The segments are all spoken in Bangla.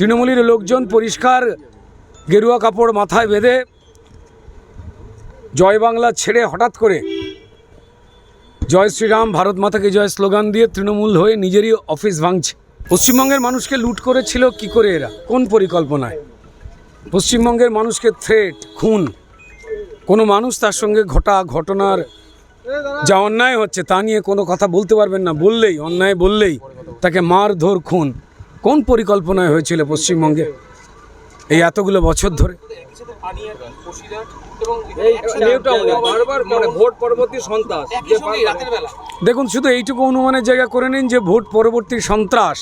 তৃণমূলের লোকজন পরিষ্কার গেরুয়া কাপড় মাথায় বেঁধে জয় বাংলা ছেড়ে হঠাৎ করে জয় শ্রীরাম ভারত মাতাকে জয় স্লোগান দিয়ে তৃণমূল হয়ে নিজেরই অফিস ভাঙছে। পশ্চিমবঙ্গের মানুষকে লুট করেছিল কি করে এরা, কোন পরিকল্পনায়? পশ্চিমবঙ্গের মানুষকে থ্রেট, খুন, কোনো মানুষ তার সঙ্গে ঘটনার যা অন্যায় হচ্ছে তা নিয়ে কোনো কথা বলতে পারবেন না, বললেই অন্যায় বললেই তাকে মারধর খুন। কোন পরিকল্পনায় হয়েছিল পশ্চিমবঙ্গে এই এতগুলো বছর ধরে? দেখুন, শুধু এইটুকু অনুমানের জায়গা করে নিন যে ভোট পরবর্তী সন্ত্রাস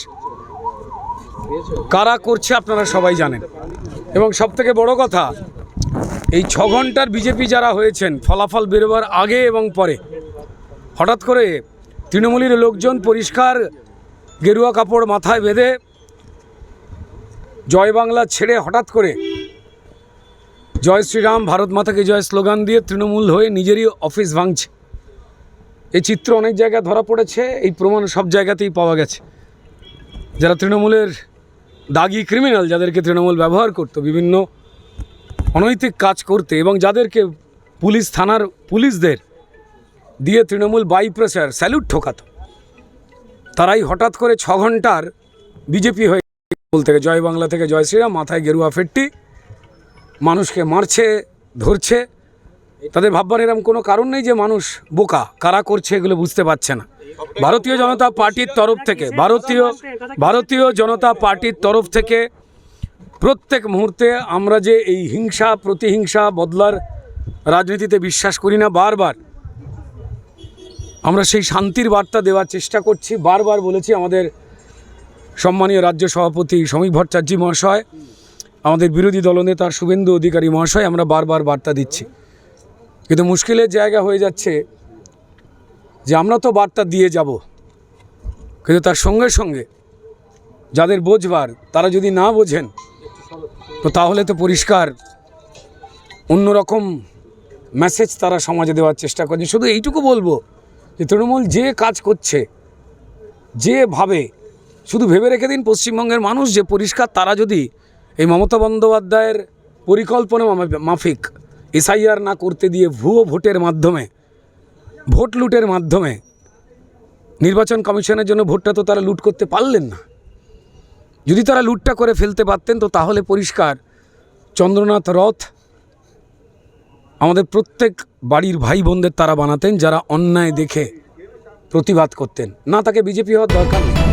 কারা করছে আপনারা সবাই জানেন। এবং সবথেকে বড় কথা, এই 6 ঘন্টার বিজেপি যারা হয়েছেন ফলাফল বেরোবার আগে এবং পরে হঠাৎ করে তৃণমূলের লোকজন পরিষ্কার গেরুয়া কাপড় মাথায় বেঁধে জয় বাংলা ছেড়ে হঠাৎ করে জয় শ্রীরাম ভারত মাতাকে জয় স্লোগান দিয়ে তৃণমূল হয়ে নিজেরই অফিস ভাঙছে। এই চিত্র অনেক জায়গায় ধরা পড়েছে, এই প্রমাণ সব জায়গাতেই পাওয়া গেছে। যারা তৃণমূলের দাগি ক্রিমিনাল, যাদেরকে তৃণমূল ব্যবহার করতো বিভিন্ন অনৈতিক কাজ করতে, এবং যাদেরকে পুলিশ থানার পুলিশদের দিয়ে তৃণমূল বাই প্রেসার স্যালুট ঠোকাতো, তারাই হঠাৎ করে 6 ঘন্টার বিজেপি হয়ে বলতে জয় বাংলা থেকে জয় শ্রীরাম মাথায় গেরুয়া ফেটটি মানুষকে মারছে, ধরছে। তাদের ভাববার এরকম কোনো কারণ নেই যে মানুষ বোকা, কারা করছে এগুলো বুঝতে পারছে না। ভারতীয় জনতা পার্টির তরফ থেকে ভারতীয় জনতা পার্টির তরফ থেকে প্রত্যেক মুহূর্তে আমরা যে এই হিংসা প্রতিহিংসা বদলার রাজনীতিতে বিশ্বাস করি না, বারবার আমরা সেই শান্তির বার্তা দেওয়ার চেষ্টা করছি। বারবার বলেছি, আমাদের সম্মানীয় রাজ্য সভাপতি শ্রমিক ভট্টাচার্য মহাশয়, আমাদের বিরোধী দলনেতা শুভেন্দু অধিকারী মহাশয়, আমরা বারবার বার্তা দিচ্ছি। কিন্তু মুশকিলের জায়গা হয়ে যাচ্ছে যে আমরা তো বার্তা দিয়ে যাব, কিন্তু তার সঙ্গে সঙ্গে যাদের বোঝবার তারা যদি না বোঝেন তো তাহলে তো পরিষ্কার অন্যরকম মেসেজ তারা সমাজে দেওয়ার চেষ্টা করছে। শুধু এইটুকু বলবো যে তৃণমূল যে কাজ করছে, যেভাবে, শুধু ভেবে রেখে দিন পশ্চিমবঙ্গের মানুষ যে পরিষ্কার তারা যদি এই মমতা বন্দ্যোপাধ্যায়ের পরিকল্পনা মাফিক এসআইআর না করতে দিয়ে ভুয়ো ভোটের মাধ্যমে, ভোট লুটের মাধ্যমে নির্বাচন কমিশনের জন্য ভোটটা তো তারা লুট করতে পারলেন না। যদি তারা লুটটা করে ফেলতে পারতেন তো তাহলে পরিষ্কার চন্দ্রনাথ রথ আমাদের প্রত্যেক বাড়ির ভাই বোনদের তারা বানাতেন, যারা অন্যায় দেখে প্রতিবাদ করতেন। না, তাকে বিজেপি হওয়ার দরকার নেই।